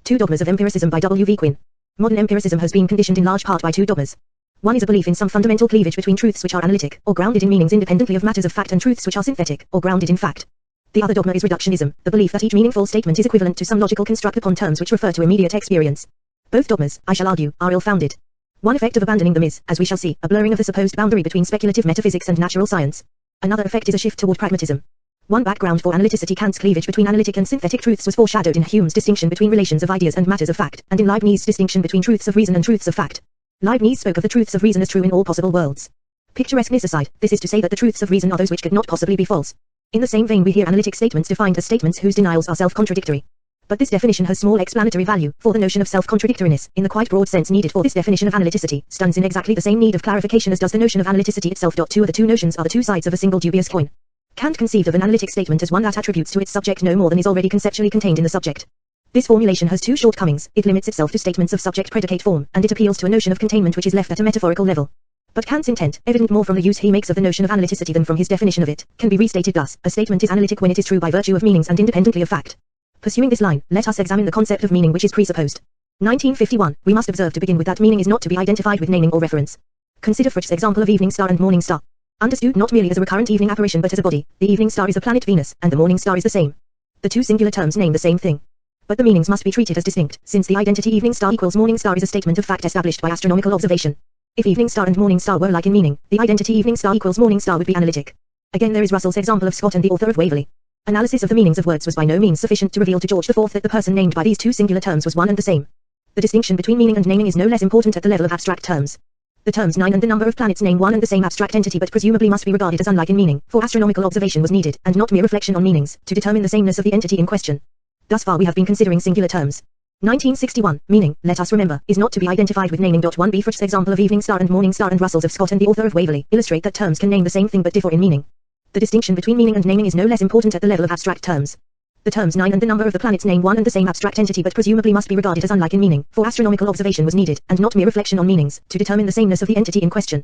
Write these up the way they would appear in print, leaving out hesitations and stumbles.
Two Dogmas of Empiricism by W. Quine. Modern empiricism has been conditioned in large part by two dogmas. One is a belief in some fundamental cleavage between truths which are analytic, or grounded in meanings independently of matters of fact, and truths which are synthetic, or grounded in fact. The other dogma is reductionism, the belief that each meaningful statement is equivalent to some logical construct upon terms which refer to immediate experience. Both dogmas, I shall argue, are ill-founded. One effect of abandoning them is, as we shall see, a blurring of the supposed boundary between speculative metaphysics and natural science. Another effect is a shift toward pragmatism. One background for analyticity: Kant's cleavage between analytic and synthetic truths was foreshadowed in Hume's distinction between relations of ideas and matters of fact, and in Leibniz's distinction between truths of reason and truths of fact. Leibniz spoke of the truths of reason as true in all possible worlds. Picturesqueness aside, this is to say that the truths of reason are those which could not possibly be false. In the same vein we hear analytic statements defined as statements whose denials are self-contradictory. But this definition has small explanatory value, for the notion of self-contradictoriness, in the quite broad sense needed for this definition of analyticity, stands in exactly the same need of clarification as does the notion of analyticity itself. Two of the two notions are the two sides of a single dubious coin. Kant conceived of an analytic statement as one that attributes to its subject no more than is already conceptually contained in the subject. This formulation has two shortcomings: it limits itself to statements of subject-predicate form, and it appeals to a notion of containment which is left at a metaphorical level. But Kant's intent, evident more from the use he makes of the notion of analyticity than from his definition of it, can be restated thus: a statement is analytic when it is true by virtue of meanings and independently of fact. Pursuing this line, let us examine the concept of meaning which is presupposed. 1951. We must observe to begin with that meaning is not to be identified with naming or reference. Consider Froude's example of evening star and morning star. Understood not merely as a recurrent evening apparition but as a body, the evening star is the planet Venus, and the morning star is the same. The two singular terms name the same thing. But the meanings must be treated as distinct, since the identity evening star equals morning star is a statement of fact established by astronomical observation. If evening star and morning star were alike in meaning, the identity evening star equals morning star would be analytic. Again there is Russell's example of Scott and the author of Waverley. Analysis of the meanings of words was by no means sufficient to reveal to George IV that the person named by these two singular terms was one and the same. The distinction between meaning and naming is no less important at the level of abstract terms. The terms 9 and the number of planets name one and the same abstract entity but presumably must be regarded as unlike in meaning, for astronomical observation was needed, and not mere reflection on meanings, to determine the sameness of the entity in question. Thus far we have been considering singular terms. 1961. Meaning, let us remember, is not to be identified with naming. 1b. Froude's example of evening star and morning star and Russell's of Scott and the author of Waverley illustrate that terms can name the same thing but differ in meaning. The distinction between meaning and naming is no less important at the level of abstract terms. The terms 9 and the number of the planets name one and the same abstract entity but presumably must be regarded as unlike in meaning, for astronomical observation was needed, and not mere reflection on meanings, to determine the sameness of the entity in question.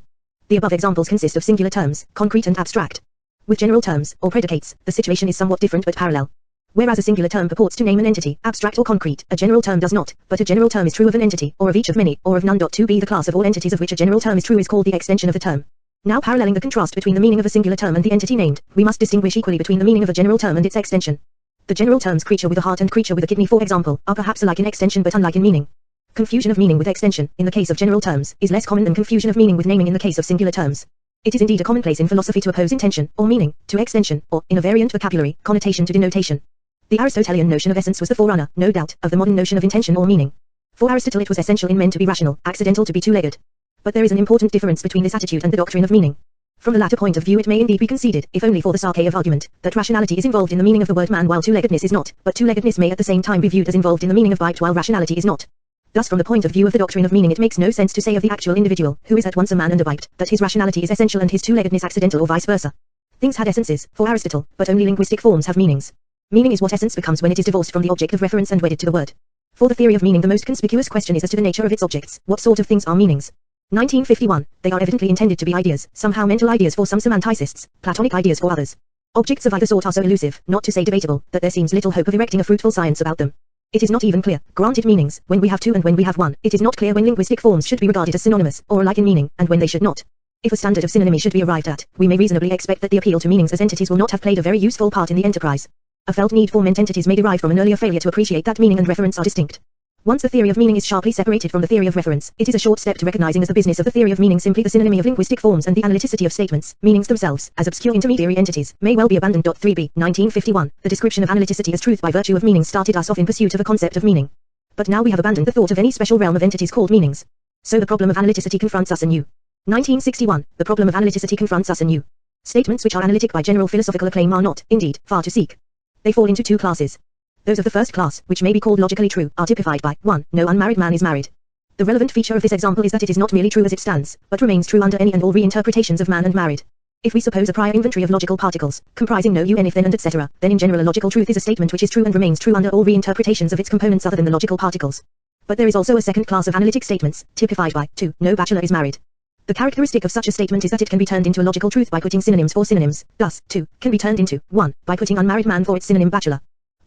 The above examples consist of singular terms, concrete and abstract. With general terms, or predicates, the situation is somewhat different but parallel. Whereas a singular term purports to name an entity, abstract or concrete, a general term does not, but a general term is true of an entity, or of each of many, or of none. 2b. The class of all entities of which a general term is true is called the extension of the term. Now paralleling the contrast between the meaning of a singular term and the entity named, we must distinguish equally between the meaning of a general term and its extension. The general terms creature with a heart and creature with a kidney, for example, are perhaps alike in extension but unlike in meaning. Confusion of meaning with extension, in the case of general terms, is less common than confusion of meaning with naming in the case of singular terms. It is indeed a commonplace in philosophy to oppose intention, or meaning, to extension, or, in a variant vocabulary, connotation to denotation. The Aristotelian notion of essence was the forerunner, no doubt, of the modern notion of intention or meaning. For Aristotle it was essential in men to be rational, accidental to be two-legged. But there is an important difference between this attitude and the doctrine of meaning. From the latter point of view it may indeed be conceded, if only for the sake of argument, that rationality is involved in the meaning of the word man while two-leggedness is not, but two-leggedness may at the same time be viewed as involved in the meaning of biped while rationality is not. Thus from the point of view of the doctrine of meaning it makes no sense to say of the actual individual, who is at once a man and a biped, that his rationality is essential and his two-leggedness accidental or vice versa. Things had essences, for Aristotle, but only linguistic forms have meanings. Meaning is what essence becomes when it is divorced from the object of reference and wedded to the word. For the theory of meaning the most conspicuous question is as to the nature of its objects. What sort of things are meanings? 1951. They are evidently intended to be ideas, somehow mental ideas for some semanticists, Platonic ideas for others. Objects of either sort are so elusive, not to say debatable, that there seems little hope of erecting a fruitful science about them. It is not even clear, granted meanings, when we have two and when we have one. It is not clear when linguistic forms should be regarded as synonymous, or alike in meaning, and when they should not. If a standard of synonymy should be arrived at, we may reasonably expect that the appeal to meanings as entities will not have played a very useful part in the enterprise. A felt need for meant entities may derive from an earlier failure to appreciate that meaning and reference are distinct. Once the theory of meaning is sharply separated from the theory of reference, it is a short step to recognizing as the business of the theory of meaning simply the synonymy of linguistic forms and the analyticity of statements. Meanings themselves, as obscure intermediary entities, may well be abandoned. 3b. 1951. The description of analyticity as truth by virtue of meaning started us off in pursuit of a concept of meaning. But now we have abandoned the thought of any special realm of entities called meanings. So the problem of analyticity confronts us anew. 1961. The problem of analyticity confronts us anew. Statements which are analytic by general philosophical acclaim are not, indeed, far to seek. They fall into two classes. Those of the first class, which may be called logically true, are typified by 1. No unmarried man is married. The relevant feature of this example is that it is not merely true as it stands, but remains true under any and all reinterpretations of man and married. If we suppose a prior inventory of logical particles, comprising no if then and etc., then in general a logical truth is a statement which is true and remains true under all reinterpretations of its components other than the logical particles. But there is also a second class of analytic statements, typified by 2. No bachelor is married. The characteristic of such a statement is that it can be turned into a logical truth by putting synonyms for synonyms, thus, 2 can be turned into 1 by putting unmarried man for its synonym bachelor.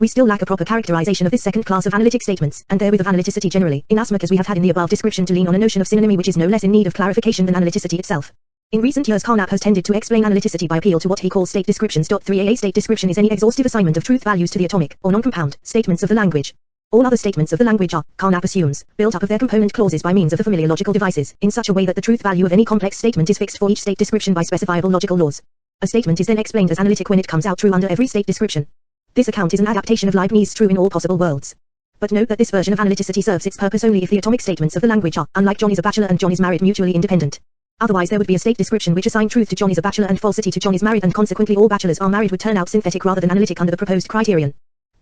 We still lack a proper characterization of this second class of analytic statements, and therewith of analyticity generally, inasmuch as we have had in the above description to lean on a notion of synonymy which is no less in need of clarification than analyticity itself. In recent years Carnap has tended to explain analyticity by appeal to what he calls state descriptions. 3a state description is any exhaustive assignment of truth values to the atomic, or non-compound, statements of the language. All other statements of the language are, Carnap assumes, built up of their component clauses by means of the familiar logical devices, in such a way that the truth value of any complex statement is fixed for each state description by specifiable logical laws. A statement is then explained as analytic when it comes out true under every state description. This account is an adaptation of Leibniz's true in all possible worlds. But note that this version of analyticity serves its purpose only if the atomic statements of the language are, unlike John is a bachelor and John is married, mutually independent. Otherwise there would be a state description which assigned truth to John is a bachelor and falsity to John is married, and consequently all bachelors are married would turn out synthetic rather than analytic under the proposed criterion.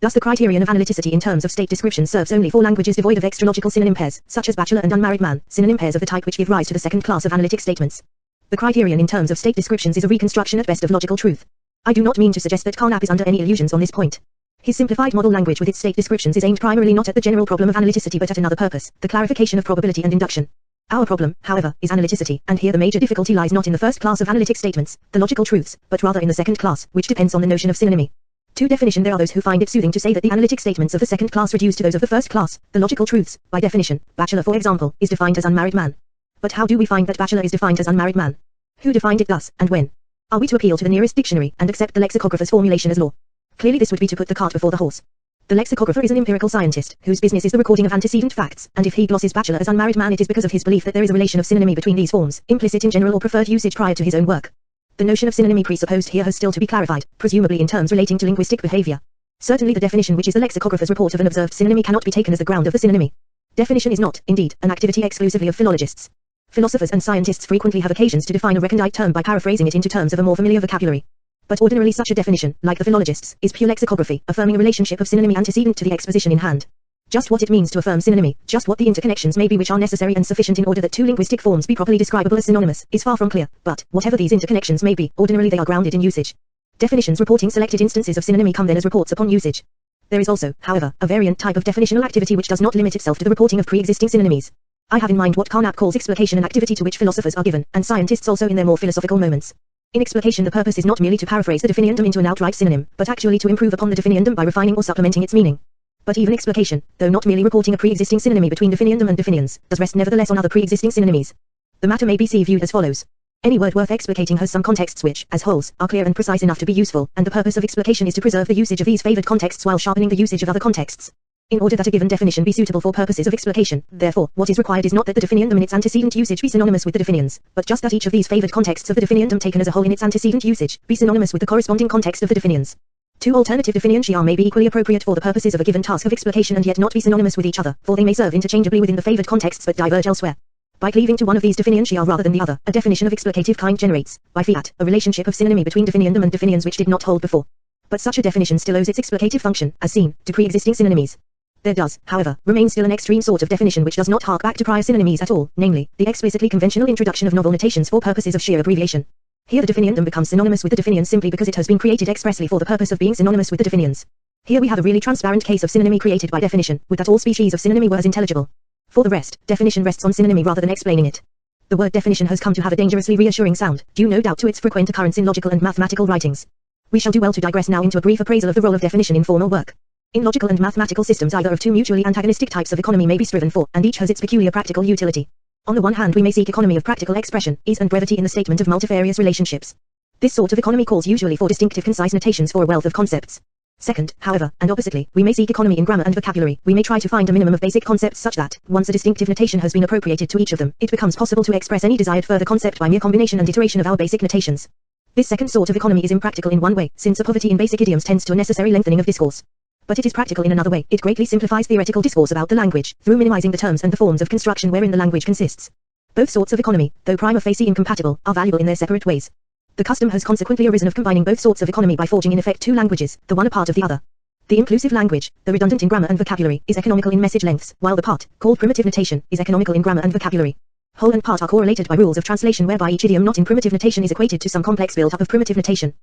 Thus the criterion of analyticity in terms of state description serves only for languages devoid of extralogical synonym pairs, such as bachelor and unmarried man, synonym pairs of the type which give rise to the second class of analytic statements. The criterion in terms of state descriptions is a reconstruction at best of logical truth. I do not mean to suggest that Carnap is under any illusions on this point. His simplified model language with its state descriptions is aimed primarily not at the general problem of analyticity but at another purpose, the clarification of probability and induction. Our problem, however, is analyticity, and here the major difficulty lies not in the first class of analytic statements, the logical truths, but rather in the second class, which depends on the notion of synonymy. To definition, there are those who find it soothing to say that the analytic statements of the second class reduce to those of the first class, the logical truths. By definition, bachelor for example, is defined as unmarried man. But how do we find that bachelor is defined as unmarried man? Who defined it thus, and when? Are we to appeal to the nearest dictionary, and accept the lexicographer's formulation as law? Clearly this would be to put the cart before the horse. The lexicographer is an empirical scientist, whose business is the recording of antecedent facts, and if he glosses bachelor as unmarried man it is because of his belief that there is a relation of synonymy between these forms, implicit in general or preferred usage prior to his own work. The notion of synonymy presupposed here has still to be clarified, presumably in terms relating to linguistic behavior. Certainly the definition which is the lexicographer's report of an observed synonymy cannot be taken as the ground of the synonymy. Definition is not, indeed, an activity exclusively of philologists. Philosophers and scientists frequently have occasions to define a recondite term by paraphrasing it into terms of a more familiar vocabulary. But ordinarily such a definition, like the philologists, is pure lexicography, affirming a relationship of synonymy antecedent to the exposition in hand. Just what it means to affirm synonymy, just what the interconnections may be which are necessary and sufficient in order that two linguistic forms be properly describable as synonymous, is far from clear, but, whatever these interconnections may be, ordinarily they are grounded in usage. Definitions reporting selected instances of synonymy come then as reports upon usage. There is also, however, a variant type of definitional activity which does not limit itself to the reporting of pre-existing synonymies. I have in mind what Carnap calls explication, an activity to which philosophers are given, and scientists also in their more philosophical moments. In explication the purpose is not merely to paraphrase the definiendum into an outright synonym, but actually to improve upon the definiendum by refining or supplementing its meaning. But even explication, though not merely reporting a pre-existing synonymy between definiendum and definiens, does rest nevertheless on other pre-existing synonymies. The matter may be viewed as follows. Any word worth explicating has some contexts which, as wholes, are clear and precise enough to be useful, and the purpose of explication is to preserve the usage of these favored contexts while sharpening the usage of other contexts. In order that a given definition be suitable for purposes of explication, therefore, what is required is not that the definiendum in its antecedent usage be synonymous with the definiens, but just that each of these favored contexts of the definiendum taken as a whole in its antecedent usage, be synonymous with the corresponding context of the definiens. Two alternative definientia may be equally appropriate for the purposes of a given task of explication and yet not be synonymous with each other, for they may serve interchangeably within the favored contexts but diverge elsewhere. By cleaving to one of these definientia rather than the other, a definition of explicative kind generates, by fiat, a relationship of synonymy between definiendum and definiens which did not hold before. But such a definition still owes its explicative function, as seen, to pre-existing synonymies. There does, however, remain still an extreme sort of definition which does not hark back to prior synonymies at all, namely, the explicitly conventional introduction of novel notations for purposes of sheer abbreviation. Here the definiendum becomes synonymous with the definiens simply because it has been created expressly for the purpose of being synonymous with the definiens. Here we have a really transparent case of synonymy created by definition, would that all species of synonymy were as intelligible. For the rest, definition rests on synonymy rather than explaining it. The word definition has come to have a dangerously reassuring sound, due no doubt to its frequent occurrence in logical and mathematical writings. We shall do well to digress now into a brief appraisal of the role of definition in formal work. In logical and mathematical systems either of two mutually antagonistic types of economy may be striven for, and each has its peculiar practical utility. On the one hand we may seek economy of practical expression, ease and brevity in the statement of multifarious relationships. This sort of economy calls usually for distinctive concise notations for a wealth of concepts. Second, however, and oppositely, we may seek economy in grammar and vocabulary. We may try to find a minimum of basic concepts such that, once a distinctive notation has been appropriated to each of them, it becomes possible to express any desired further concept by mere combination and iteration of our basic notations. This second sort of economy is impractical in one way, since a poverty in basic idioms tends to a necessary lengthening of discourse. But it is practical in another way. It greatly simplifies theoretical discourse about the language, through minimizing the terms and the forms of construction wherein the language consists. Both sorts of economy, though prima facie incompatible, are valuable in their separate ways. The custom has consequently arisen of combining both sorts of economy by forging in effect two languages, the one a part of the other. The inclusive language, the redundant in grammar and vocabulary, is economical in message lengths, while the part, called primitive notation, is economical in grammar and vocabulary. Whole and part are correlated by rules of translation whereby each idiom not in primitive notation is equated to some complex built-up of primitive notation.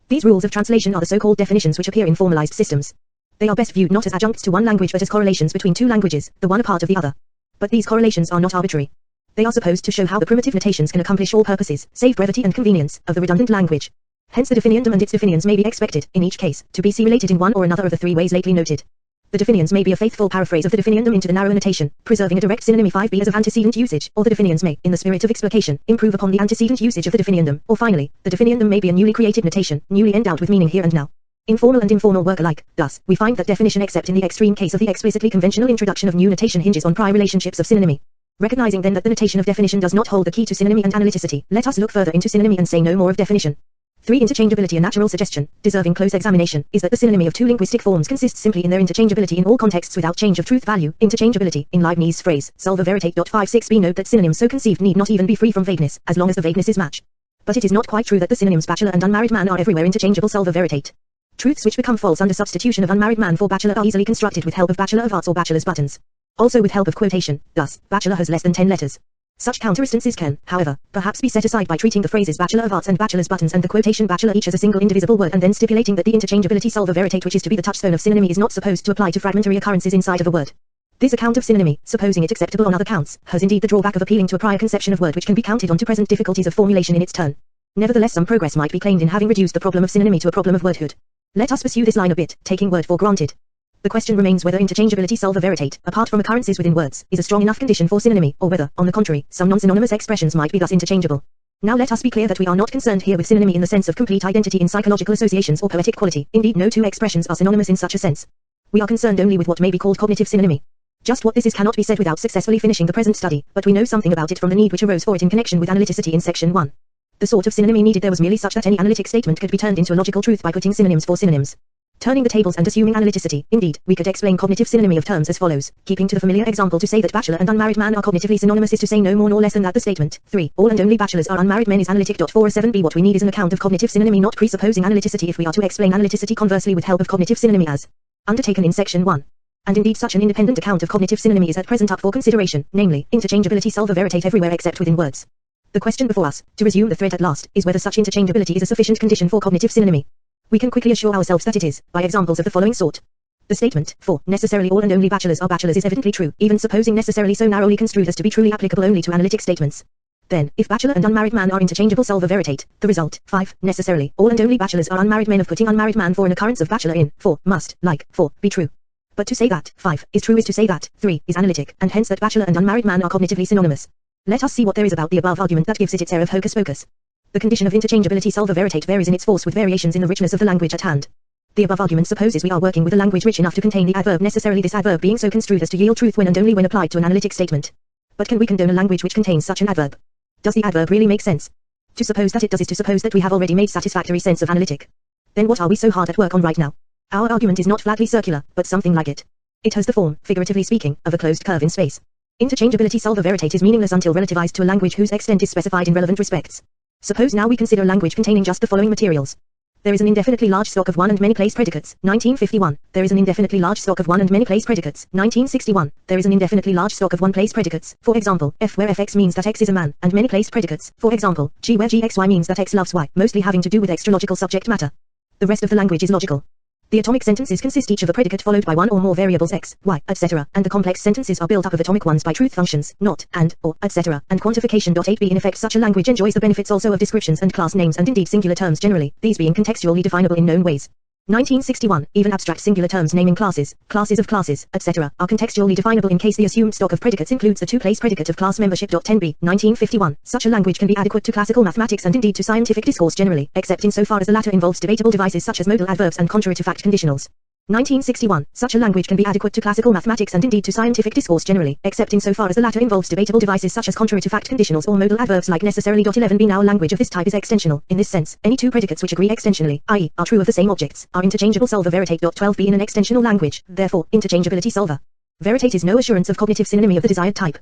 These rules of translation are the so-called definitions which appear in formalized systems. They are best viewed not as adjuncts to one language but as correlations between two languages, the one a part of the other. But these correlations are not arbitrary. They are supposed to show how the primitive notations can accomplish all purposes, save brevity and convenience, of the redundant language. Hence the definiendum and its definiens may be expected, in each case, to be related in one or another of the three ways lately noted. The definiens may be a faithful paraphrase of the definiendum into the narrow notation, preserving a direct synonymy 5b as of antecedent usage, or the definiens may, in the spirit of explication, improve upon the antecedent usage of the definiendum, or finally, the definiendum may be a newly created notation, newly endowed with meaning here and now. Informal and informal work alike. Thus, we find that definition except in the extreme case of the explicitly conventional introduction of new notation hinges on prior relationships of synonymy. Recognizing then that the notation of definition does not hold the key to synonymy and analyticity, let us look further into synonymy and say no more of definition. 3. Interchangeability. A natural suggestion, deserving close examination, is that the synonymy of two linguistic forms consists simply in their interchangeability in all contexts without change of truth value. Interchangeability, in Leibniz' phrase, solva veritate. 56b. Note that synonyms so conceived need not even be free from vagueness, as long as the vagueness is match. But it is not quite true that the synonyms bachelor and unmarried man are everywhere interchangeable. Solva veritate. Truths which become false under substitution of unmarried man for bachelor are easily constructed with help of bachelor of arts or bachelor's buttons. Also with help of quotation, thus, bachelor has less than 10 letters. Such counter-instances can, however, perhaps be set aside by treating the phrases bachelor of arts and bachelor's buttons and the quotation bachelor each as a single indivisible word and then stipulating that the interchangeability solva veritate which is to be the touchstone of synonymy is not supposed to apply to fragmentary occurrences inside of a word. This account of synonymy, supposing it acceptable on other counts, has indeed the drawback of appealing to a prior conception of word which can be counted on to present difficulties of formulation in its turn. Nevertheless, some progress might be claimed in having reduced the problem of synonymy to a problem of wordhood. Let us pursue this line a bit, taking word for granted. The question remains whether interchangeability solva veritate, apart from occurrences within words, is a strong enough condition for synonymy, or whether, on the contrary, some non-synonymous expressions might be thus interchangeable. Now let us be clear that we are not concerned here with synonymy in the sense of complete identity in psychological associations or poetic quality. Indeed, no two expressions are synonymous in such a sense. We are concerned only with what may be called cognitive synonymy. Just what this is cannot be said without successfully finishing the present study, but we know something about it from the need which arose for it in connection with analyticity in section 1. The sort of synonymy needed there was merely such that any analytic statement could be turned into a logical truth by putting synonyms for synonyms. Turning the tables and assuming analyticity, indeed, we could explain cognitive synonymy of terms as follows, keeping to the familiar example to say that bachelor and unmarried man are cognitively synonymous is to say no more nor less than that the statement, 3, all and only bachelors are unmarried men is analytic. 47b. What we need is an account of cognitive synonymy not presupposing analyticity if we are to explain analyticity conversely with help of cognitive synonymy as undertaken in section 1. And indeed such an independent account of cognitive synonymy is at present up for consideration, namely, interchangeability solva veritate everywhere except within words. The question before us, to resume the thread at last, is whether such interchangeability is a sufficient condition for cognitive synonymy. We can quickly assure ourselves that it is, by examples of the following sort. The statement, for, necessarily all and only bachelors are bachelors is evidently true, even supposing necessarily so narrowly construed as to be truly applicable only to analytic statements. Then, if bachelor and unmarried man are interchangeable solva veritate, the result, 5, necessarily, all and only bachelors are unmarried men of putting unmarried man for an occurrence of bachelor in, for, must, like, for, be true. But to say that, 5, is true is to say that, 3, is analytic, and hence that bachelor and unmarried man are cognitively synonymous. Let us see what there is about the above argument that gives it its air of hocus pocus. The condition of interchangeability solva veritate varies in its force with variations in the richness of the language at hand. The above argument supposes we are working with a language rich enough to contain the adverb necessarily, this adverb being so construed as to yield truth when and only when applied to an analytic statement. But can we condone a language which contains such an adverb? Does the adverb really make sense? To suppose that it does is to suppose that we have already made satisfactory sense of analytic. Then what are we so hard at work on right now? Our argument is not flatly circular, but something like it. It has the form, figuratively speaking, of a closed curve in space. Interchangeability solva veritate is meaningless until relativized to a language whose extent is specified in relevant respects. Suppose now we consider a language containing just the following materials. There is an indefinitely large stock of one and many place predicates, 1951. There is an indefinitely large stock of one and many place predicates, 1961. There is an indefinitely large stock of one place predicates, for example, f where fx means that x is a man, and many place predicates, for example, g where gxy means that x loves y, mostly having to do with extralogical subject matter. The rest of the language is logical. The atomic sentences consist each of a predicate followed by one or more variables x, y, etc., and the complex sentences are built up of atomic ones by truth functions, not, and, or, etc., and quantification. 8b. In effect such a language enjoys the benefits also of descriptions and class names and indeed singular terms generally, these being contextually definable in known ways. 1961. Even abstract singular terms naming classes, classes of classes, etc., are contextually definable in case the assumed stock of predicates includes a two-place predicate of class membership. 10b. 1951. Such a language can be adequate to classical mathematics and indeed to scientific discourse generally, except in so far as the latter involves debatable devices such as modal adverbs and contrary to fact conditionals. 1961. Such a language can be adequate to classical mathematics and indeed to scientific discourse generally, except in so far as the latter involves debatable devices such as contrary to fact conditionals or modal adverbs like necessarily. 11b. Now a language of this type is extensional. In this sense, any two predicates which agree extensionally, i.e., are true of the same objects, are interchangeable. Solva veritate. 12b. In an extensional language, therefore, interchangeability solva veritate is no assurance of cognitive synonymy of the desired type.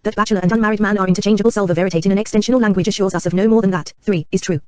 That bachelor and unmarried man are interchangeable solva veritate in an extensional language assures us of no more than that, 3, is true.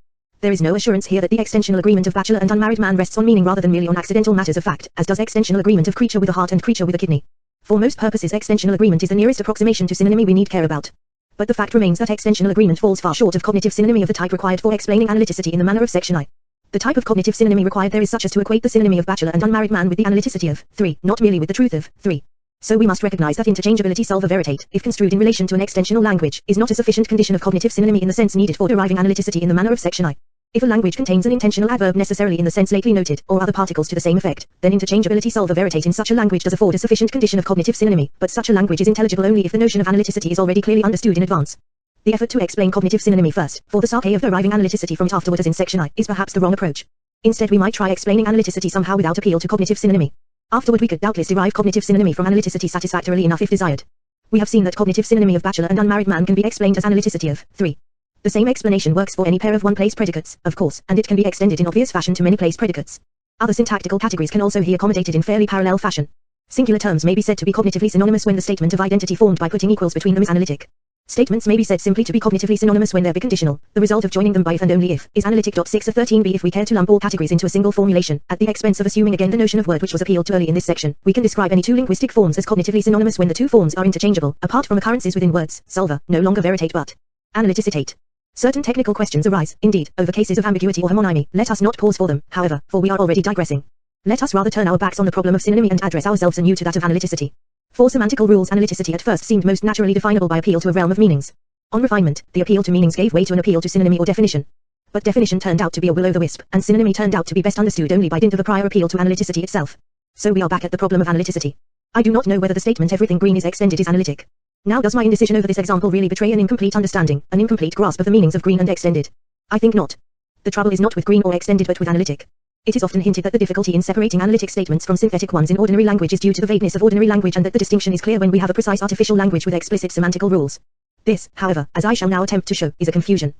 There is no assurance here that the extensional agreement of bachelor and unmarried man rests on meaning rather than merely on accidental matters of fact, as does extensional agreement of creature with a heart and creature with a kidney. For most purposes extensional agreement is the nearest approximation to synonymy we need care about. But the fact remains that extensional agreement falls far short of cognitive synonymy of the type required for explaining analyticity in the manner of section I. The type of cognitive synonymy required there is such as to equate the synonymy of bachelor and unmarried man with the analyticity of 3, not merely with the truth of 3. So we must recognize that interchangeability solva veritate, if construed in relation to an extensional language, is not a sufficient condition of cognitive synonymy in the sense needed for deriving analyticity in the manner of section I. If a language contains an intentional adverb necessarily in the sense lately noted, or other particles to the same effect, then interchangeability solva veritate in such a language does afford a sufficient condition of cognitive synonymy, but such a language is intelligible only if the notion of analyticity is already clearly understood in advance. The effort to explain cognitive synonymy first, for the sake of deriving analyticity from it afterward as in section I, is perhaps the wrong approach. Instead we might try explaining analyticity somehow without appeal to cognitive synonymy. Afterward we could doubtless derive cognitive synonymy from analyticity satisfactorily enough if desired. We have seen that cognitive synonymy of bachelor and unmarried man can be explained as analyticity of 3. The same explanation works for any pair of one-place predicates, of course, and it can be extended in obvious fashion to many-place predicates. Other syntactical categories can also be accommodated in fairly parallel fashion. Singular terms may be said to be cognitively synonymous when the statement of identity formed by putting equals between them is analytic. Statements may be said simply to be cognitively synonymous when they're biconditional. The result of joining them by if and only if is analytic. 6 of 13b. If we care to lump all categories into a single formulation, at the expense of assuming again the notion of word which was appealed to early in this section, we can describe any two linguistic forms as cognitively synonymous when the two forms are interchangeable, apart from occurrences within words, solver, no longer veritate but analyticitate. Certain technical questions arise, indeed, over cases of ambiguity or homonymy. Let us not pause for them, however, for we are already digressing. Let us rather turn our backs on the problem of synonymy and address ourselves anew to that of analyticity. For semantical rules, analyticity at first seemed most naturally definable by appeal to a realm of meanings. On refinement, the appeal to meanings gave way to an appeal to synonymy or definition. But definition turned out to be a will-o'-the-wisp, and synonymy turned out to be best understood only by dint of a prior appeal to analyticity itself. So we are back at the problem of analyticity. I do not know whether the statement everything green is extended is analytic. Now does my indecision over this example really betray an incomplete understanding, an incomplete grasp of the meanings of green and extended? I think not. The trouble is not with green or extended but with analytic. It is often hinted that the difficulty in separating analytic statements from synthetic ones in ordinary language is due to the vagueness of ordinary language and that the distinction is clear when we have a precise artificial language with explicit semantical rules. This, however, as I shall now attempt to show, is a confusion.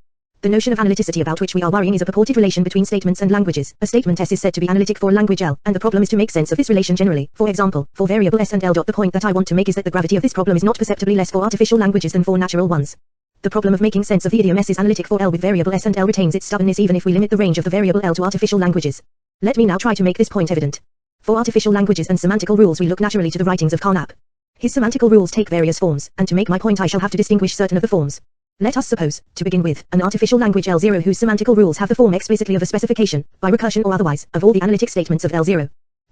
The notion of analyticity about which we are worrying is a purported relation between statements and languages. A statement S is said to be analytic for a language L, and the problem is to make sense of this relation generally. For example, for variable S and L. The point that I want to make is that the gravity of this problem is not perceptibly less for artificial languages than for natural ones. The problem of making sense of the idiom S is analytic for L with variable S and L retains its stubbornness even if we limit the range of the variable L to artificial languages. Let me now try to make this point evident. For artificial languages and semantical rules we look naturally to the writings of Carnap. His semantical rules take various forms, and to make my point I shall have to distinguish certain of the forms. Let us suppose, to begin with, an artificial language L0 whose semantical rules have the form explicitly of a specification, by recursion or otherwise, of all the analytic statements of L0.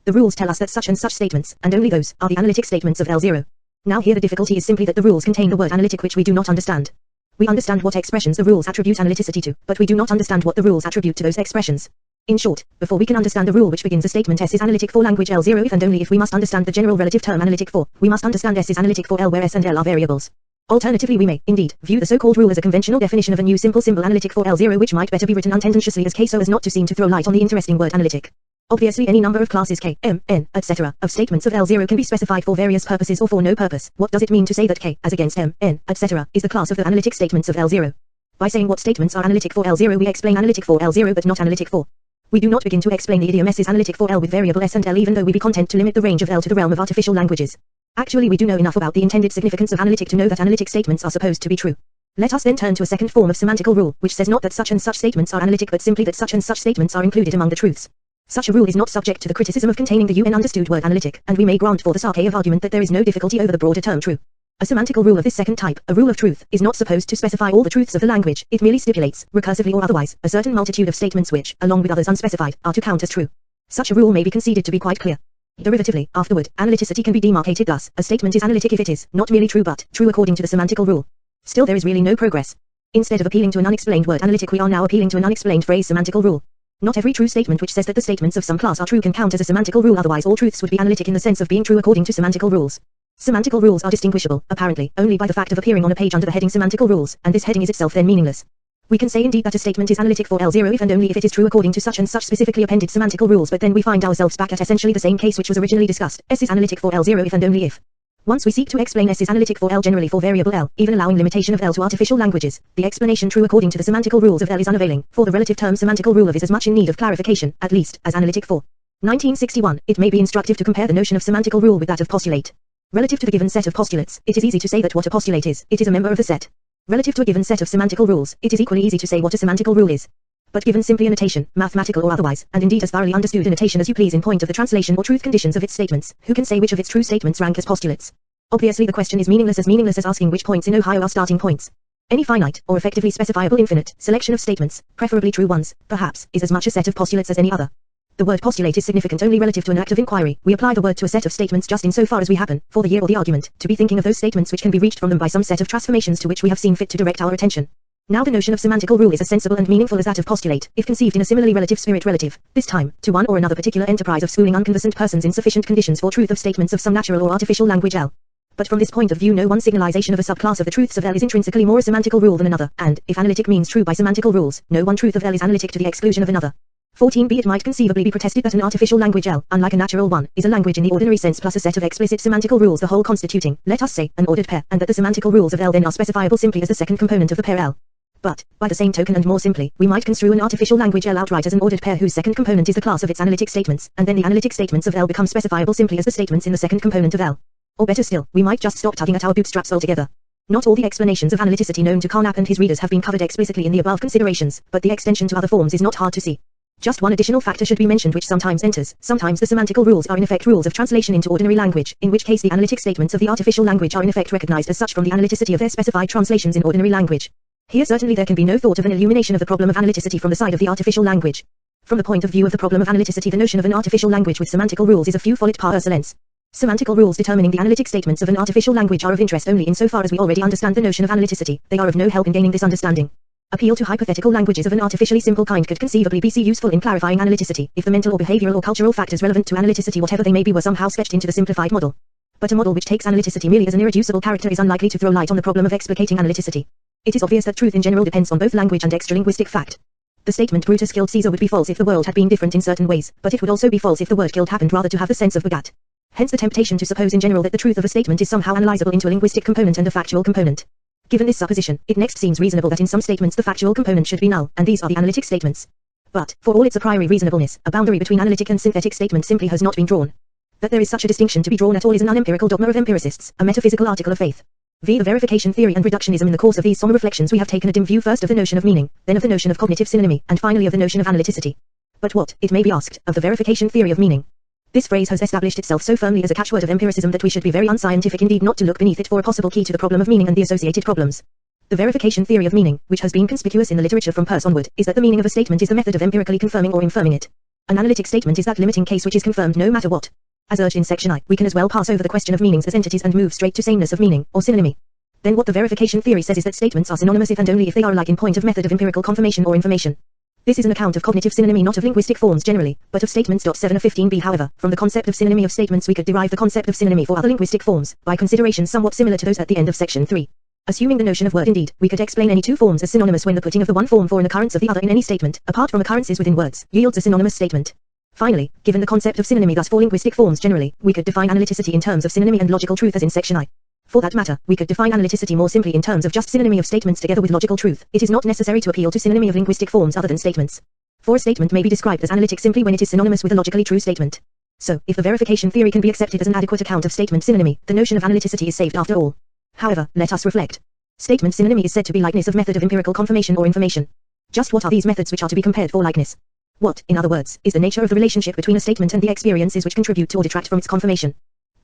The rules tell us that such and such statements, and only those, are the analytic statements of L0. Now here the difficulty is simply that the rules contain the word analytic which we do not understand. We understand what expressions the rules attribute analyticity to, but we do not understand what the rules attribute to those expressions. In short, before we can understand the rule which begins a statement S is analytic for language L0 if and only if we must understand the general relative term analytic for, we must understand S is analytic for L where S and L are variables. Alternatively we may, indeed, view the so-called rule as a conventional definition of a new simple symbol analytic for L0 which might better be written untendentiously as K so as not to seem to throw light on the interesting word analytic. Obviously any number of classes K, M, N, etc. of statements of L0 can be specified for various purposes or for no purpose. What does it mean to say that K, as against M, N, etc. is the class of the analytic statements of L0? By saying what statements are analytic for L0 we explain analytic for L0 but not analytic for. We do not begin to explain the idiom S is analytic for L with variable S and L even though we be content to limit the range of L to the realm of artificial languages. Actually we do know enough about the intended significance of analytic to know that analytic statements are supposed to be true. Let us then turn to a second form of semantical rule, which says not that such and such statements are analytic but simply that such and such statements are included among the truths. Such a rule is not subject to the criticism of containing the understood word analytic, and we may grant for the sake of argument that there is no difficulty over the broader term true. A semantical rule of this second type, a rule of truth, is not supposed to specify all the truths of the language, it merely stipulates, recursively or otherwise, a certain multitude of statements which, along with others unspecified, are to count as true. Such a rule may be conceded to be quite clear. Derivatively, afterward, analyticity can be demarcated thus, a statement is analytic if it is, not merely true but, true according to the semantical rule. Still there is really no progress. Instead of appealing to an unexplained word analytic we are now appealing to an unexplained phrase semantical rule. Not every true statement which says that the statements of some class are true can count as a semantical rule otherwise all truths would be analytic in the sense of being true according to semantical rules. Semantical rules are distinguishable, apparently, only by the fact of appearing on a page under the heading semantical rules, and this heading is itself then meaningless. We can say indeed that a statement is analytic for L0 if and only if it is true according to such and such specifically appended semantical rules but then we find ourselves back at essentially the same case which was originally discussed. S is analytic for L0 if and only if. Once we seek to explain S is analytic for L generally for variable L, even allowing limitation of L to artificial languages, the explanation true according to the semantical rules of L is unavailing, for the relative term semantical rule of is as much in need of clarification, at least, as analytic for. 1961, it may be instructive to compare the notion of semantical rule with that of postulate. Relative to the given set of postulates, it is easy to say that what a postulate is, it is a member of the set. Relative to a given set of semantical rules, it is equally easy to say what a semantical rule is. But given simply a notation, mathematical or otherwise, and indeed as thoroughly understood a notation as you please in point of the translation or truth conditions of its statements, who can say which of its true statements rank as postulates? Obviously the question is meaningless as asking which points in Ohio are starting points. Any finite, or effectively specifiable infinite, selection of statements, preferably true ones, perhaps, is as much a set of postulates as any other. The word postulate is significant only relative to an act of inquiry. We apply the word to a set of statements just in so far as we happen, for the year or the argument, to be thinking of those statements which can be reached from them by some set of transformations to which we have seen fit to direct our attention. Now the notion of semantical rule is as sensible and meaningful as that of postulate, if conceived in a similarly relative spirit relative, this time, to one or another particular enterprise of schooling unconversant persons in sufficient conditions for truth of statements of some natural or artificial language L. But from this point of view no one signalization of a subclass of the truths of L is intrinsically more a semantical rule than another, and, if analytic means true by semantical rules, no one truth of L is analytic to the exclusion of another. 14b It might conceivably be protested that an artificial language L, unlike a natural one, is a language in the ordinary sense plus a set of explicit semantical rules the whole constituting, let us say, an ordered pair, and that the semantical rules of L then are specifiable simply as the second component of the pair L. But, by the same token and more simply, we might construe an artificial language L outright as an ordered pair whose second component is the class of its analytic statements, and then the analytic statements of L become specifiable simply as the statements in the second component of L. Or better still, we might just stop tugging at our bootstraps altogether. Not all the explanations of analyticity known to Carnap and his readers have been covered explicitly in the above considerations, but the extension to other forms is not hard to see. Just one additional factor should be mentioned which sometimes enters. Sometimes the semantical rules are in effect rules of translation into ordinary language, in which case the analytic statements of the artificial language are in effect recognized as such from the analyticity of their specified translations in ordinary language. Here certainly there can be no thought of an illumination of the problem of analyticity from the side of the artificial language. From the point of view of the problem of analyticity the notion of an artificial language with semantical rules is a few follett par excellence. Semantical rules determining the analytic statements of an artificial language are of interest only insofar as we already understand the notion of analyticity. They are of no help in gaining this understanding. Appeal to hypothetical languages of an artificially simple kind could conceivably be useful in clarifying analyticity, if the mental or behavioral or cultural factors relevant to analyticity whatever they may be were somehow sketched into the simplified model. But a model which takes analyticity merely as an irreducible character is unlikely to throw light on the problem of explicating analyticity. It is obvious that truth in general depends on both language and extralinguistic fact. The statement Brutus killed Caesar would be false if the world had been different in certain ways, but it would also be false if the word killed happened rather to have the sense of begat. Hence the temptation to suppose in general that the truth of a statement is somehow analyzable into a linguistic component and a factual component. Given this supposition, it next seems reasonable that in some statements the factual component should be null, and these are the analytic statements. But, for all its a priori reasonableness, a boundary between analytic and synthetic statement simply has not been drawn. That there is such a distinction to be drawn at all is an unempirical dogma of empiricists, a metaphysical article of faith. The verification theory and reductionism. In the course of these somber reflections we have taken a dim view first of the notion of meaning, then of the notion of cognitive synonymy, and finally of the notion of analyticity. But what, it may be asked, of the verification theory of meaning? This phrase has established itself so firmly as a catchword of empiricism that we should be very unscientific indeed not to look beneath it for a possible key to the problem of meaning and the associated problems. The verification theory of meaning, which has been conspicuous in the literature from Peirce onward, is that the meaning of a statement is the method of empirically confirming or infirming it. An analytic statement is that limiting case which is confirmed no matter what. As urged in section I, we can as well pass over the question of meanings as entities and move straight to sameness of meaning, or synonymy. Then what the verification theory says is that statements are synonymous if and only if they are alike in point of method of empirical confirmation or information. This is an account of cognitive synonymy not of linguistic forms generally, but of statements. 7 of 15b However, from the concept of synonymy of statements we could derive the concept of synonymy for other linguistic forms, by considerations somewhat similar to those at the end of section 3. Assuming the notion of word indeed, we could explain any two forms as synonymous when the putting of the one form for an occurrence of the other in any statement, apart from occurrences within words, yields a synonymous statement. Finally, given the concept of synonymy thus for linguistic forms generally, we could define analyticity in terms of synonymy and logical truth as in section I. For that matter, we could define analyticity more simply in terms of just synonymy of statements together with logical truth. It is not necessary to appeal to synonymy of linguistic forms other than statements. For a statement may be described as analytic simply when it is synonymous with a logically true statement. So, if the verification theory can be accepted as an adequate account of statement synonymy, the notion of analyticity is saved after all. However, let us reflect. Statement synonymy is said to be likeness of method of empirical confirmation or information. Just what are these methods which are to be compared for likeness? What, in other words, is the nature of the relationship between a statement and the experiences which contribute to or detract from its confirmation?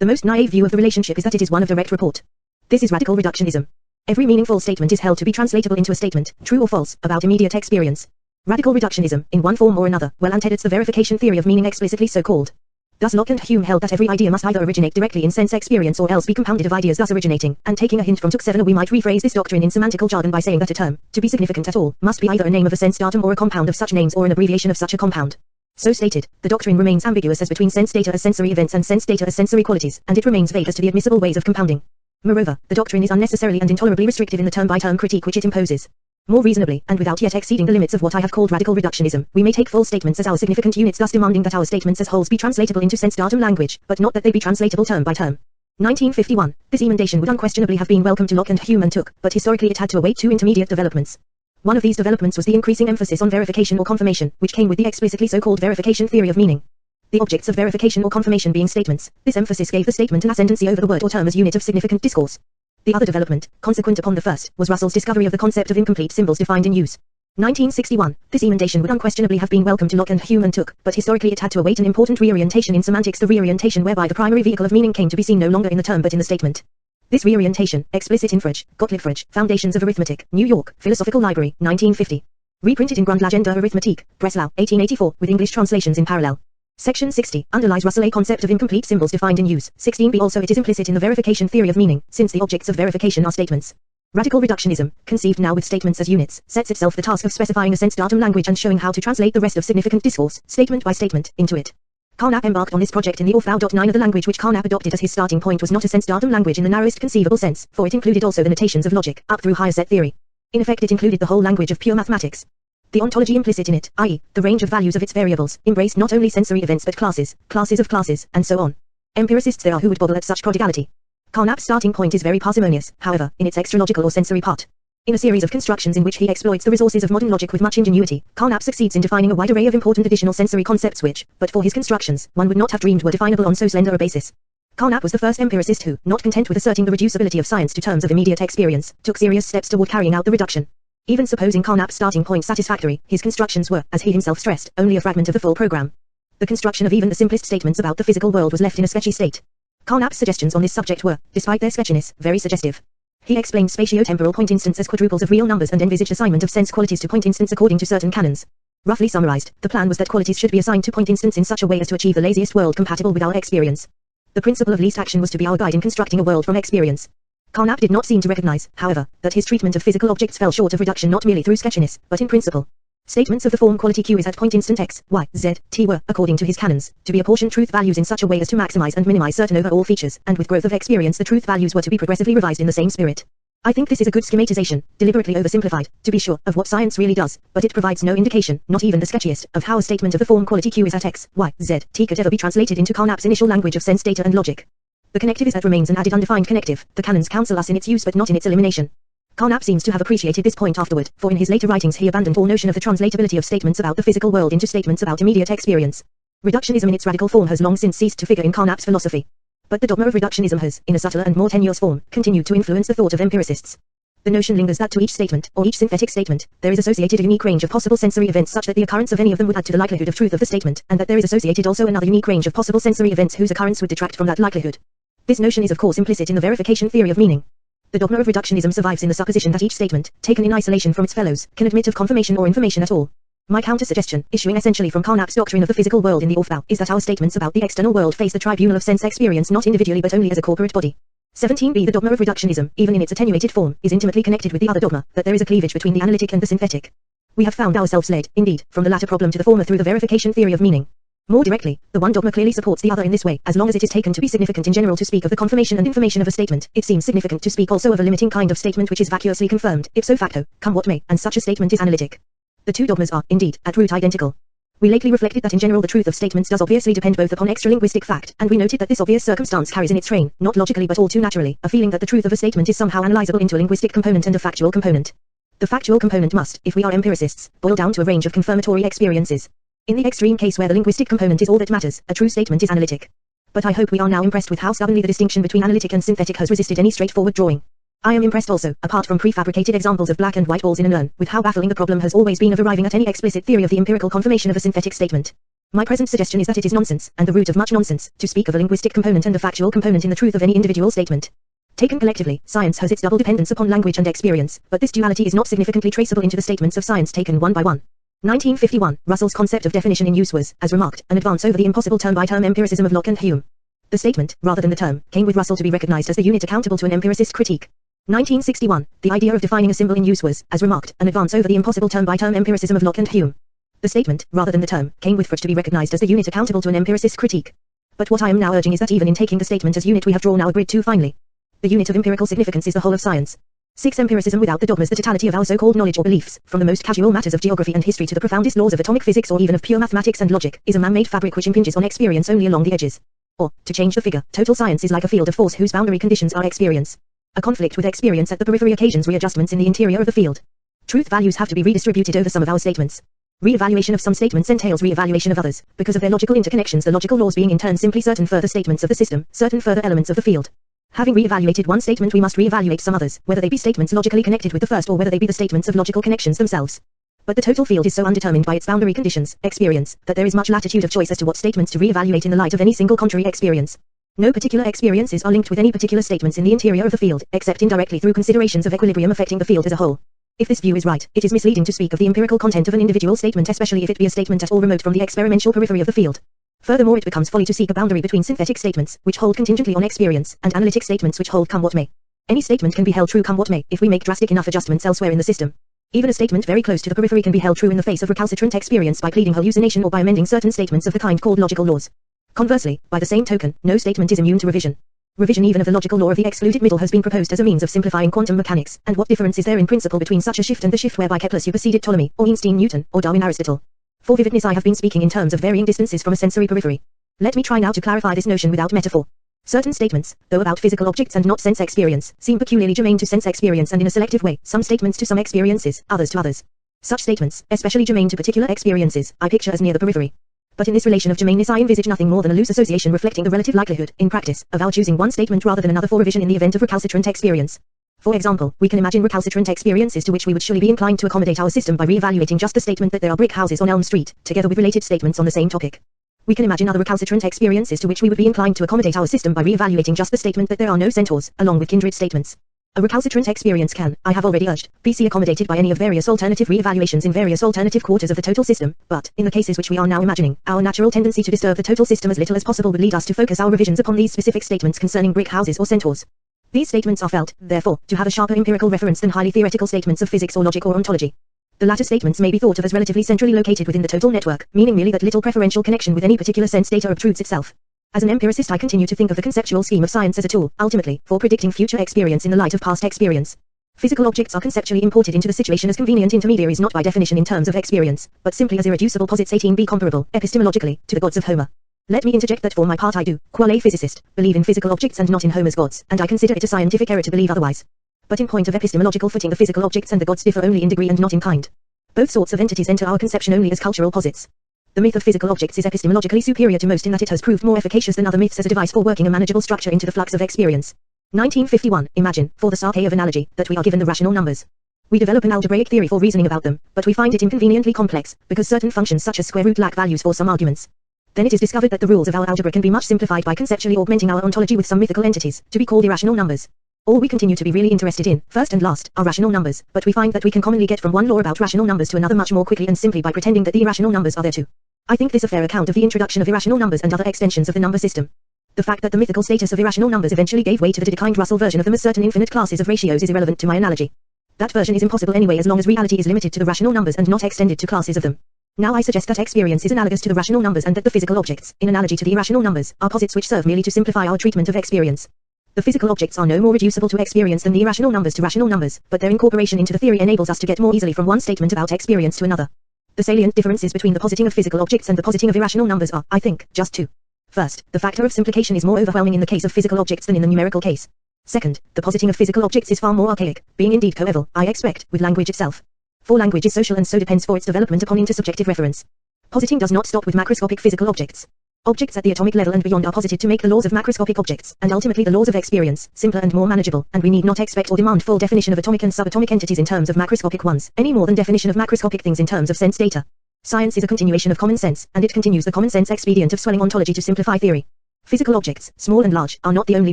The most naive view of the relationship is that it is one of direct report. This is radical reductionism. Every meaningful statement is held to be translatable into a statement, true or false, about immediate experience. Radical reductionism, in one form or another, well antedicts the verification theory of meaning explicitly so called. Thus Locke and Hume held that every idea must either originate directly in sense experience or else be compounded of ideas thus originating, and taking a hint from 7 we might rephrase this doctrine in semantical jargon by saying that a term, to be significant at all, must be either a name of a sense datum or a compound of such names or an abbreviation of such a compound. So stated, the doctrine remains ambiguous as between sense data as sensory events and sense data as sensory qualities, and it remains vague as to the admissible ways of compounding. Moreover, the doctrine is unnecessarily and intolerably restrictive in the term-by-term critique which it imposes. More reasonably, and without yet exceeding the limits of what I have called radical reductionism, we may take full statements as our significant units, thus demanding that our statements as wholes be translatable into sense datum language, but not that they be translatable term by term. 1951. This emendation would unquestionably have been welcome to Locke and Hume and took, but historically it had to await two intermediate developments. One of these developments was the increasing emphasis on verification or confirmation, which came with the explicitly so-called verification theory of meaning. The objects of verification or confirmation being statements, this emphasis gave the statement an ascendancy over the word or term as unit of significant discourse. The other development, consequent upon the first, was Russell's discovery of the concept of incomplete symbols defined in use. 1961. This emendation would unquestionably have been welcome to Locke and Hume and took, but historically it had to await an important reorientation in semantics, the reorientation whereby the primary vehicle of meaning came to be seen no longer in the term but in the statement. This reorientation, explicit in Frege, Gottlieb Frege, Foundations of Arithmetic, New York, Philosophical Library, 1950. Reprinted in Grundlagen der Arithmetik, Breslau, 1884, with English translations in parallel. Section 60 underlies Russell a concept of incomplete symbols defined in use. 16b also it is implicit in the verification theory of meaning, since the objects of verification are statements. Radical reductionism, conceived now with statements as units, sets itself the task of specifying a sense-datum language and showing how to translate the rest of significant discourse, statement by statement, into it. Carnap embarked on this project in the Orthau.9 of the language which Carnap adopted as his starting point was not a sense-datum language in the narrowest conceivable sense, for it included also the notations of logic, up through higher set theory. In effect it included the whole language of pure mathematics. The ontology implicit in it, i.e., the range of values of its variables, embraced not only sensory events but classes, classes of classes, and so on. Empiricists there are who would bobble at such prodigality. Carnap's starting point is very parsimonious, however, in its extralogical or sensory part. In a series of constructions in which he exploits the resources of modern logic with much ingenuity, Carnap succeeds in defining a wide array of important additional sensory concepts which, but for his constructions, one would not have dreamed were definable on so slender a basis. Carnap was the first empiricist who, not content with asserting the reducibility of science to terms of immediate experience, took serious steps toward carrying out the reduction. Even supposing Carnap's starting point satisfactory, his constructions were, as he himself stressed, only a fragment of the full program. The construction of even the simplest statements about the physical world was left in a sketchy state. Carnap's suggestions on this subject were, despite their sketchiness, very suggestive. He explained spatio-temporal point instants as quadruples of real numbers and envisaged assignment of sense qualities to point instants according to certain canons. Roughly summarized, the plan was that qualities should be assigned to point instants in such a way as to achieve the laziest world compatible with our experience. The principle of least action was to be our guide in constructing a world from experience. Carnap did not seem to recognize, however, that his treatment of physical objects fell short of reduction not merely through sketchiness, but in principle. Statements of the form quality Q is at point instant x, y, z, t were, according to his canons, to be apportioned truth values in such a way as to maximize and minimize certain overall features, and with growth of experience the truth values were to be progressively revised in the same spirit. I think this is a good schematization, deliberately oversimplified, to be sure, of what science really does, but it provides no indication, not even the sketchiest, of how a statement of the form quality Q is at x, y, z, t could ever be translated into Carnap's initial language of sense data and logic. The connective is that remains an added undefined connective, the canons counsel us in its use but not in its elimination. Carnap seems to have appreciated this point afterward, for in his later writings he abandoned all notion of the translatability of statements about the physical world into statements about immediate experience. Reductionism in its radical form has long since ceased to figure in Carnap's philosophy. But the dogma of reductionism has, in a subtler and more tenuous form, continued to influence the thought of empiricists. The notion lingers that to each statement, or each synthetic statement, there is associated a unique range of possible sensory events such that the occurrence of any of them would add to the likelihood of truth of the statement, and that there is associated also another unique range of possible sensory events whose occurrence would detract from that likelihood. This notion is of course implicit in the verification theory of meaning. The dogma of reductionism survives in the supposition that each statement, taken in isolation from its fellows, can admit of confirmation or information at all. My counter-suggestion, issuing essentially from Carnap's doctrine of the physical world in the Orthau, is that our statements about the external world face the tribunal of sense experience not individually but only as a corporate body. 17b. The dogma of reductionism, even in its attenuated form, is intimately connected with the other dogma, that there is a cleavage between the analytic and the synthetic. We have found ourselves led, indeed, from the latter problem to the former through the verification theory of meaning. More directly, the one dogma clearly supports the other in this way, as long as it is taken to be significant in general to speak of the confirmation and information of a statement, it seems significant to speak also of a limiting kind of statement which is vacuously confirmed, ipso facto, come what may, and such a statement is analytic. The two dogmas are, indeed, at root identical. We lately reflected that in general the truth of statements does obviously depend both upon extralinguistic fact, and we noted that this obvious circumstance carries in its train, not logically but all too naturally, a feeling that the truth of a statement is somehow analyzable into a linguistic component and a factual component. The factual component must, if we are empiricists, boil down to a range of confirmatory experiences. In the extreme case where the linguistic component is all that matters, a true statement is analytic. But I hope we are now impressed with how stubbornly the distinction between analytic and synthetic has resisted any straightforward drawing. I am impressed also, apart from prefabricated examples of black and white balls in an urn, with how baffling the problem has always been of arriving at any explicit theory of the empirical confirmation of a synthetic statement. My present suggestion is that it is nonsense, and the root of much nonsense, to speak of a linguistic component and a factual component in the truth of any individual statement. Taken collectively, science has its double dependence upon language and experience, but this duality is not significantly traceable into the statements of science taken one by one. 1951, Russell's concept of definition in use was, as remarked, an advance over the impossible term-by-term empiricism of Locke and Hume. The statement, rather than the term, came with Russell to be recognized as the unit accountable to an empiricist critique. 1961, the idea of defining a symbol in use was, as remarked, an advance over the impossible term-by-term empiricism of Locke and Hume. The statement, rather than the term, came with Freud to be recognized as the unit accountable to an empiricist critique. But what I am now urging is that even in taking the statement as unit we have drawn our grid too finely. The unit of empirical significance is the whole of science. 6. Empiricism without the dogmas, the totality of our so-called knowledge or beliefs, from the most casual matters of geography and history to the profoundest laws of atomic physics or even of pure mathematics and logic, is a man-made fabric which impinges on experience only along the edges. Or, to change the figure, total science is like a field of force whose boundary conditions are experience. A conflict with experience at the periphery occasions readjustments in the interior of the field. Truth values have to be redistributed over some of our statements. Re-evaluation of some statements entails re-evaluation of others, because of their logical interconnections, the logical laws being in turn simply certain further statements of the system, certain further elements of the field. Having re-evaluated one statement we must re-evaluate some others, whether they be statements logically connected with the first or whether they be the statements of logical connections themselves. But the total field is so undetermined by its boundary conditions, experience, that there is much latitude of choice as to what statements to re-evaluate in the light of any single contrary experience. No particular experiences are linked with any particular statements in the interior of the field, except indirectly through considerations of equilibrium affecting the field as a whole. If this view is right, it is misleading to speak of the empirical content of an individual statement, especially if it be a statement at all remote from the experiential periphery of the field. Furthermore, it becomes folly to seek a boundary between synthetic statements, which hold contingently on experience, and analytic statements which hold come what may. Any statement can be held true come what may, if we make drastic enough adjustments elsewhere in the system. Even a statement very close to the periphery can be held true in the face of recalcitrant experience by pleading hallucination or by amending certain statements of the kind called logical laws. Conversely, by the same token, no statement is immune to revision. Revision even of the logical law of the excluded middle has been proposed as a means of simplifying quantum mechanics, and what difference is there in principle between such a shift and the shift whereby Kepler superseded Ptolemy, or Einstein Newton, or Darwin Aristotle? For vividness I have been speaking in terms of varying distances from a sensory periphery. Let me try now to clarify this notion without metaphor. Certain statements, though about physical objects and not sense experience, seem peculiarly germane to sense experience and in a selective way, some statements to some experiences, others to others. Such statements, especially germane to particular experiences, I picture as near the periphery. But in this relation of germaneness I envisage nothing more than a loose association reflecting the relative likelihood, in practice, of our choosing one statement rather than another for revision in the event of recalcitrant experience. For example, we can imagine recalcitrant experiences to which we would surely be inclined to accommodate our system by re-evaluating just the statement that there are brick houses on Elm Street, together with related statements on the same topic. We can imagine other recalcitrant experiences to which we would be inclined to accommodate our system by re-evaluating just the statement that there are no centaurs, along with kindred statements. A recalcitrant experience can, I have already urged, be accommodated by any of various alternative re-evaluations in various alternative quarters of the total system, but, in the cases which we are now imagining, our natural tendency to disturb the total system as little as possible would lead us to focus our revisions upon these specific statements concerning brick houses or centaurs. These statements are felt, therefore, to have a sharper empirical reference than highly theoretical statements of physics or logic or ontology. The latter statements may be thought of as relatively centrally located within the total network, meaning merely that little preferential connection with any particular sense data obtrudes itself. As an empiricist I continue to think of the conceptual scheme of science as a tool, ultimately, for predicting future experience in the light of past experience. Physical objects are conceptually imported into the situation as convenient intermediaries not by definition in terms of experience, but simply as irreducible posits 18b comparable, epistemologically, to the gods of Homer. Let me interject that for my part I do, quale a physicist, believe in physical objects and not in Homer's gods, and I consider it a scientific error to believe otherwise. But in point of epistemological footing the physical objects and the gods differ only in degree and not in kind. Both sorts of entities enter our conception only as cultural posits. The myth of physical objects is epistemologically superior to most in that it has proved more efficacious than other myths as a device for working a manageable structure into the flux of experience. 1951. Imagine, for the sake of analogy, that we are given the rational numbers. We develop an algebraic theory for reasoning about them, but we find it inconveniently complex, because certain functions such as square root lack values for some arguments. Then it is discovered that the rules of our algebra can be much simplified by conceptually augmenting our ontology with some mythical entities, to be called irrational numbers. All we continue to be really interested in, first and last, are rational numbers, but we find that we can commonly get from one law about rational numbers to another much more quickly and simply by pretending that the irrational numbers are there too. I think this a fair account of the introduction of irrational numbers and other extensions of the number system. The fact that the mythical status of irrational numbers eventually gave way to the declined Russell version of them as certain infinite classes of ratios is irrelevant to my analogy. That version is impossible anyway as long as reality is limited to the rational numbers and not extended to classes of them. Now I suggest that experience is analogous to the rational numbers and that the physical objects, in analogy to the irrational numbers, are posits which serve merely to simplify our treatment of experience. The physical objects are no more reducible to experience than the irrational numbers to rational numbers, but their incorporation into the theory enables us to get more easily from one statement about experience to another. The salient differences between the positing of physical objects and the positing of irrational numbers are, I think, just two. First, the factor of simplification is more overwhelming in the case of physical objects than in the numerical case. Second, the positing of physical objects is far more archaic, being indeed coeval, I expect, with language itself. For language is social and so depends for its development upon intersubjective reference. Positing does not stop with macroscopic physical objects. Objects at the atomic level and beyond are posited to make the laws of macroscopic objects, and ultimately the laws of experience, simpler and more manageable, and we need not expect or demand full definition of atomic and subatomic entities in terms of macroscopic ones, any more than definition of macroscopic things in terms of sense data. Science is a continuation of common sense, and it continues the common sense expedient of swelling ontology to simplify theory. Physical objects, small and large, are not the only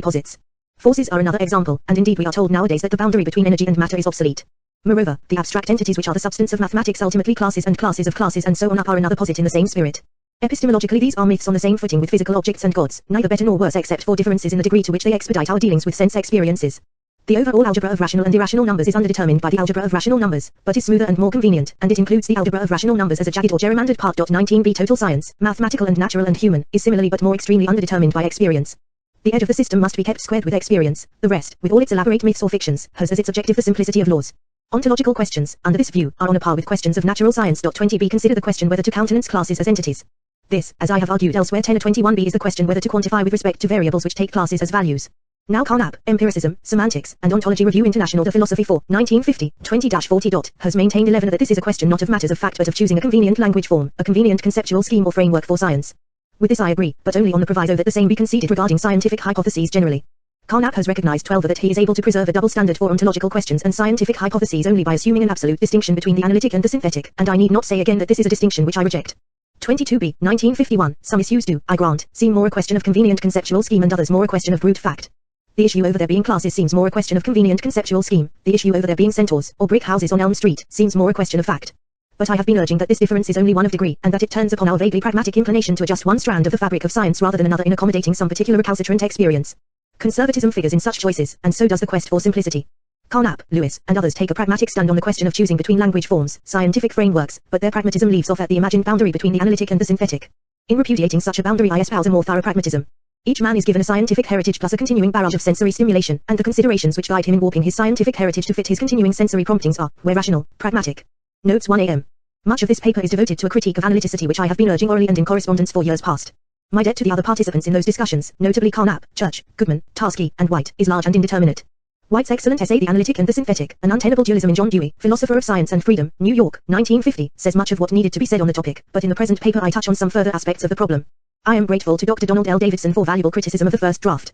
posits. Forces are another example, and indeed we are told nowadays that the boundary between energy and matter is obsolete. Moreover, the abstract entities which are the substance of mathematics, ultimately classes and classes of classes and so on up, are another posit in the same spirit. Epistemologically these are myths on the same footing with physical objects and gods, neither better nor worse except for differences in the degree to which they expedite our dealings with sense experiences. The overall algebra of rational and irrational numbers is underdetermined by the algebra of rational numbers, but is smoother and more convenient, and it includes the algebra of rational numbers as a jagged or gerrymandered part. 19b Total science, mathematical and natural and human, is similarly but more extremely underdetermined by experience. The edge of the system must be kept squared with experience, the rest, with all its elaborate myths or fictions, has as its objective the simplicity of laws. Ontological questions, under this view, are on a par with questions of natural science. 20b Consider the question whether to countenance classes as entities. This, as I have argued elsewhere 10.21b, is the question whether to quantify with respect to variables which take classes as values. Now Carnap, Empiricism, Semantics, and Ontology Review International de Philosophy 4, 1950, 20-40. Has maintained 11 that this is a question not of matters of fact but of choosing a convenient language form, a convenient conceptual scheme or framework for science. With this I agree, but only on the proviso that the same be conceded regarding scientific hypotheses generally. Carnap has recognized 12 that he is able to preserve a double standard for ontological questions and scientific hypotheses only by assuming an absolute distinction between the analytic and the synthetic, and I need not say again that this is a distinction which I reject. 22b, 1951, some issues do, I grant, seem more a question of convenient conceptual scheme and others more a question of brute fact. The issue over there being classes seems more a question of convenient conceptual scheme, the issue over there being centaurs, or brick houses on Elm Street, seems more a question of fact. But I have been urging that this difference is only one of degree, and that it turns upon our vaguely pragmatic inclination to adjust one strand of the fabric of science rather than another in accommodating some particular recalcitrant experience. Conservatism figures in such choices, and so does the quest for simplicity. Carnap, Lewis, and others take a pragmatic stand on the question of choosing between language forms, scientific frameworks, but their pragmatism leaves off at the imagined boundary between the analytic and the synthetic. In repudiating such a boundary, I espouse a more thorough pragmatism. Each man is given a scientific heritage plus a continuing barrage of sensory stimulation, and the considerations which guide him in warping his scientific heritage to fit his continuing sensory promptings are, where rational, pragmatic. Notes 1 am. Much of this paper is devoted to a critique of analyticity which I have been urging orally and in correspondence for years past. My debt to the other participants in those discussions, notably Carnap, Church, Goodman, Tarski, and White, is large and indeterminate. White's excellent essay The Analytic and the Synthetic, An Untenable Dualism in John Dewey, Philosopher of Science and Freedom, New York, 1950, says much of what needed to be said on the topic, but in the present paper I touch on some further aspects of the problem. I am grateful to Dr. Donald L. Davidson for valuable criticism of the first draft.